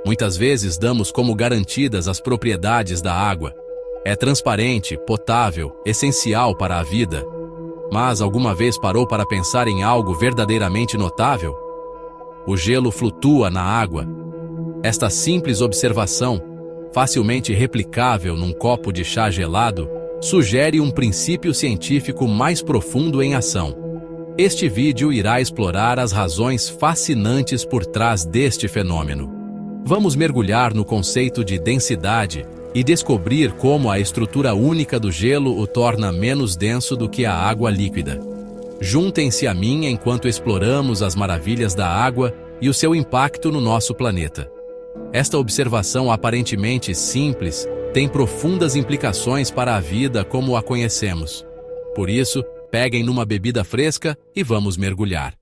Muitas vezes damos como garantidas as propriedades da água. É transparente, potável, essencial para a vida. Mas alguma vez parou para pensar em algo verdadeiramente notável? O gelo flutua na água. Esta simples observação, facilmente replicável num copo de chá gelado, sugere um princípio científico mais profundo em ação. Este vídeo irá explorar as razões fascinantes por trás deste fenômeno. Vamos mergulhar no conceito de densidade e descobrir como a estrutura única do gelo o torna menos denso do que a água líquida. Juntem-se a mim enquanto exploramos as maravilhas da água e o seu impacto no nosso planeta. Esta observação aparentemente simples tem profundas implicações para a vida como a conhecemos. Por isso, peguem numa bebida fresca e vamos mergulhar.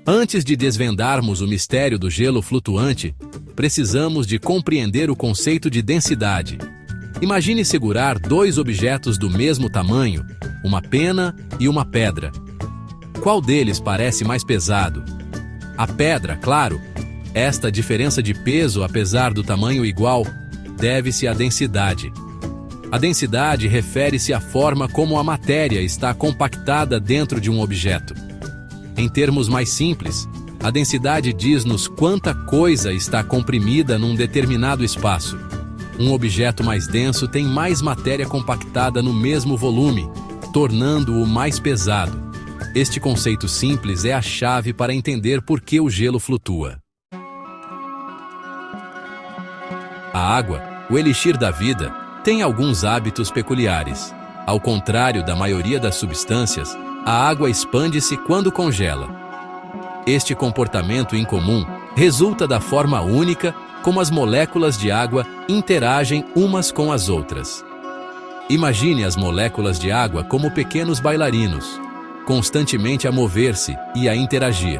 Antes de desvendarmos o mistério do gelo flutuante, precisamos de compreender o conceito de densidade. Imagine segurar dois objetos do mesmo tamanho, uma pena e uma pedra. Qual deles parece mais pesado? A pedra, claro. Esta diferença de peso, apesar do tamanho igual, deve-se à densidade. A densidade refere-se à forma como a matéria está compactada dentro de um objeto. Em termos mais simples, a densidade diz-nos quanta coisa está comprimida num determinado espaço. Um objeto mais denso tem mais matéria compactada no mesmo volume, tornando-o mais pesado. Este conceito simples é a chave para entender por que o gelo flutua. A água, o elixir da vida, tem alguns hábitos peculiares. Ao contrário da maioria das substâncias, a água expande-se quando congela. Este comportamento incomum resulta da forma única como as moléculas de água interagem umas com as outras. Imagine as moléculas de água como pequenos bailarinos, constantemente a mover-se e a interagir.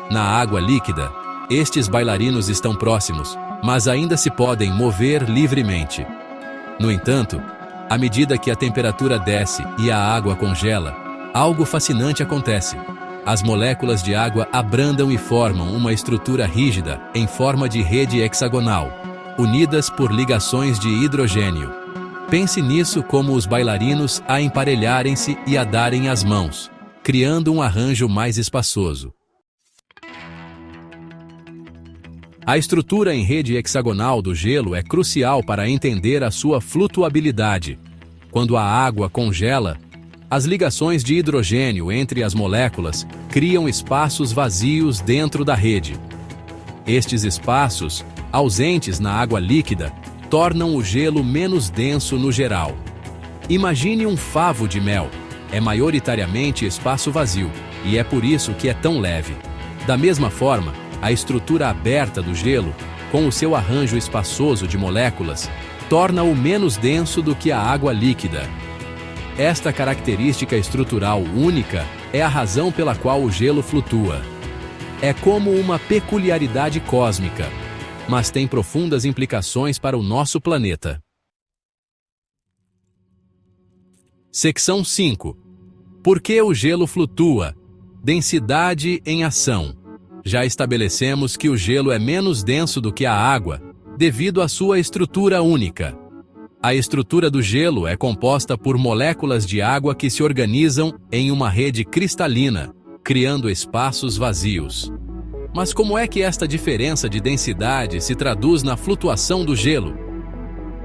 Na água líquida, estes bailarinos estão próximos, mas ainda se podem mover livremente. No entanto, à medida que a temperatura desce e a água congela, algo fascinante acontece. As moléculas de água abrandam e formam uma estrutura rígida em forma de rede hexagonal, unidas por ligações de hidrogênio. Pense nisso como os bailarinos a emparelharem-se e a darem as mãos, criando um arranjo mais espaçoso. A estrutura em rede hexagonal do gelo é crucial para entender a sua flutuabilidade. Quando a água congela, as ligações de hidrogênio entre as moléculas criam espaços vazios dentro da rede. Estes espaços, ausentes na água líquida, tornam o gelo menos denso no geral. Imagine um favo de mel. É maioritariamente espaço vazio, e é por isso que é tão leve. Da mesma forma, a estrutura aberta do gelo, com o seu arranjo espaçoso de moléculas, torna-o menos denso do que a água líquida. Esta característica estrutural única é a razão pela qual o gelo flutua. É como uma peculiaridade cósmica, mas tem profundas implicações para o nosso planeta. Seção 5. Por que o gelo flutua? Densidade em ação. Já estabelecemos que o gelo é menos denso do que a água, devido à sua estrutura única. A estrutura do gelo é composta por moléculas de água que se organizam em uma rede cristalina, criando espaços vazios. Mas como é que esta diferença de densidade se traduz na flutuação do gelo?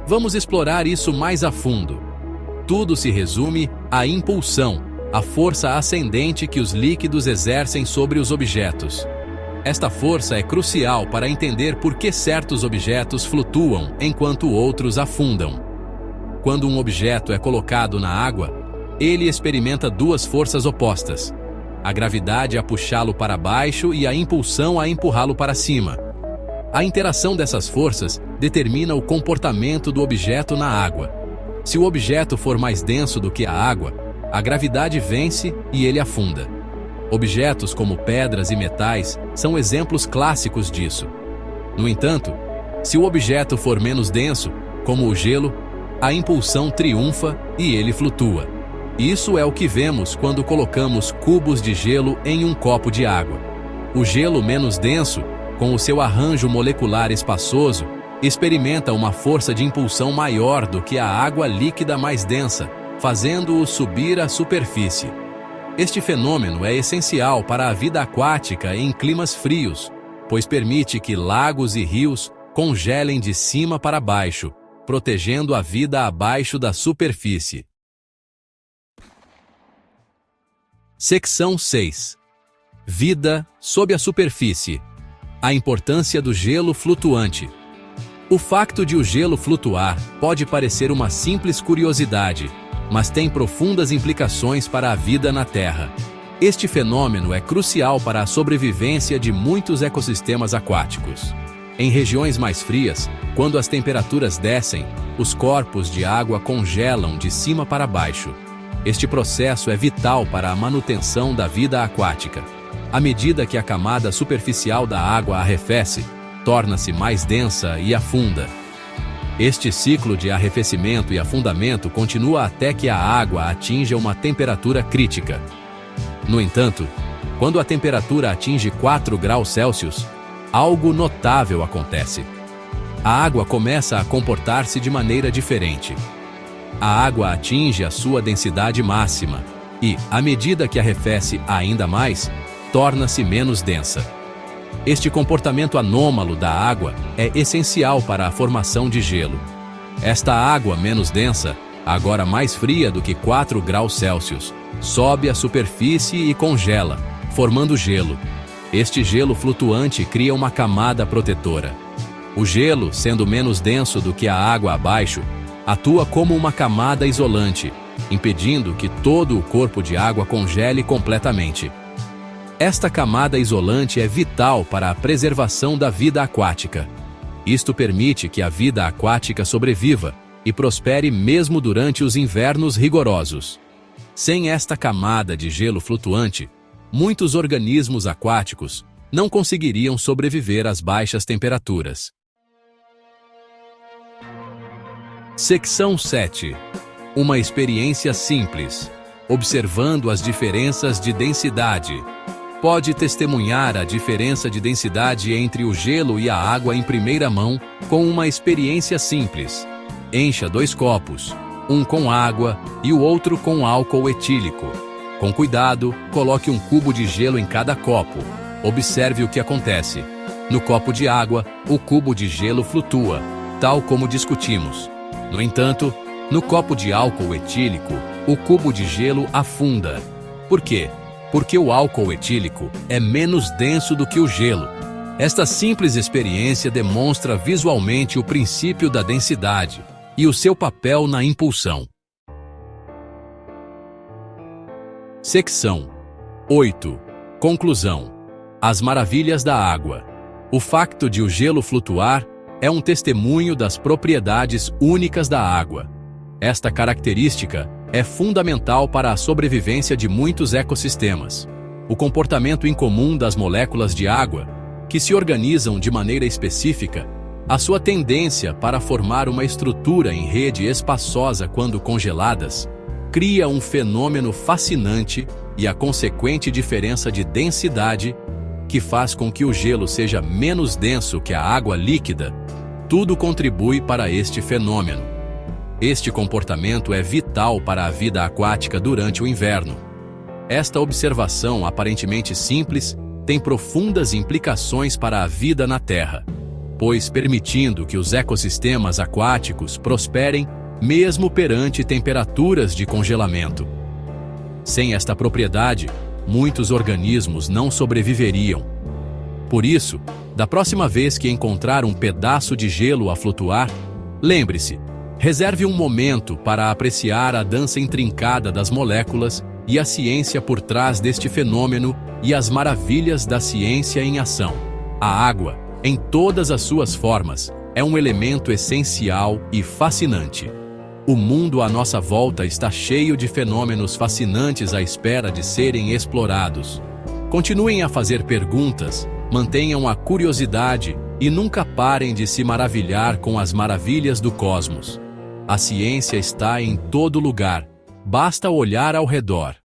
Vamos explorar isso mais a fundo. Tudo se resume à impulsão, a força ascendente que os líquidos exercem sobre os objetos. Esta força é crucial para entender por que certos objetos flutuam enquanto outros afundam. Quando um objeto é colocado na água, ele experimenta duas forças opostas: a gravidade a puxá-lo para baixo e a impulsão a empurrá-lo para cima. A interação dessas forças determina o comportamento do objeto na água. Se o objeto for mais denso do que a água, a gravidade vence e ele afunda. Objetos como pedras e metais são exemplos clássicos disso. No entanto, se o objeto for menos denso, como o gelo, a impulsão triunfa e ele flutua. Isso é o que vemos quando colocamos cubos de gelo em um copo de água. O gelo menos denso, com o seu arranjo molecular espaçoso, experimenta uma força de impulsão maior do que a água líquida mais densa, fazendo-o subir à superfície. Este fenômeno é essencial para a vida aquática em climas frios, pois permite que lagos e rios congelem de cima para baixo, protegendo a vida abaixo da superfície. Seção 6. Vida sob a superfície. A importância do gelo flutuante. O facto de o gelo flutuar pode parecer uma simples curiosidade, mas tem profundas implicações para a vida na Terra. Este fenômeno é crucial para a sobrevivência de muitos ecossistemas aquáticos. Em regiões mais frias, quando as temperaturas descem, os corpos de água congelam de cima para baixo. Este processo é vital para a manutenção da vida aquática. À medida que a camada superficial da água arrefece, torna-se mais densa e afunda. Este ciclo de arrefecimento e afundamento continua até que a água atinja uma temperatura crítica. No entanto, quando a temperatura atinge 4 graus Celsius, algo notável acontece. A água começa a comportar-se de maneira diferente. A água atinge a sua densidade máxima e, à medida que arrefece ainda mais, torna-se menos densa. Este comportamento anômalo da água é essencial para a formação de gelo. Esta água menos densa, agora mais fria do que 4 graus Celsius, sobe à superfície e congela, formando gelo. Este gelo flutuante cria uma camada protetora. O gelo, sendo menos denso do que a água abaixo, atua como uma camada isolante, impedindo que todo o corpo de água congele completamente. Esta camada isolante é vital para a preservação da vida aquática. Isto permite que a vida aquática sobreviva e prospere mesmo durante os invernos rigorosos. Sem esta camada de gelo flutuante, muitos organismos aquáticos não conseguiriam sobreviver às baixas temperaturas. Seção 7. Uma experiência simples, observando as diferenças de densidade. Pode testemunhar a diferença de densidade entre o gelo e a água em primeira mão com uma experiência simples. Encha 2 copos, um com água e o outro com álcool etílico. Com cuidado, coloque um cubo de gelo em cada copo. Observe o que acontece. No copo de água, o cubo de gelo flutua, tal como discutimos. No entanto, no copo de álcool etílico, o cubo de gelo afunda. Por quê? Porque o álcool etílico é menos denso do que o gelo. Esta simples experiência demonstra visualmente o princípio da densidade e o seu papel na impulsão. Seção 8. Conclusão. As maravilhas da água. O facto de o gelo flutuar é um testemunho das propriedades únicas da água. Esta característica é fundamental para a sobrevivência de muitos ecossistemas. O comportamento incomum das moléculas de água, que se organizam de maneira específica, a sua tendência para formar uma estrutura em rede espaçosa quando congeladas, cria um fenômeno fascinante e a consequente diferença de densidade que faz com que o gelo seja menos denso que a água líquida. Tudo contribui para este fenômeno. Este comportamento é vital para a vida aquática durante o inverno. Esta observação aparentemente simples tem profundas implicações para a vida na Terra, pois permitindo que os ecossistemas aquáticos prosperem mesmo perante temperaturas de congelamento. Sem esta propriedade, muitos organismos não sobreviveriam. Por isso, da próxima vez que encontrar um pedaço de gelo a flutuar, lembre-se, reserve um momento para apreciar a dança intrincada das moléculas e a ciência por trás deste fenômeno e as maravilhas da ciência em ação. A água, em todas as suas formas, é um elemento essencial e fascinante. O mundo à nossa volta está cheio de fenômenos fascinantes à espera de serem explorados. Continuem a fazer perguntas, mantenham a curiosidade e nunca parem de se maravilhar com as maravilhas do cosmos. A ciência está em todo lugar, basta olhar ao redor.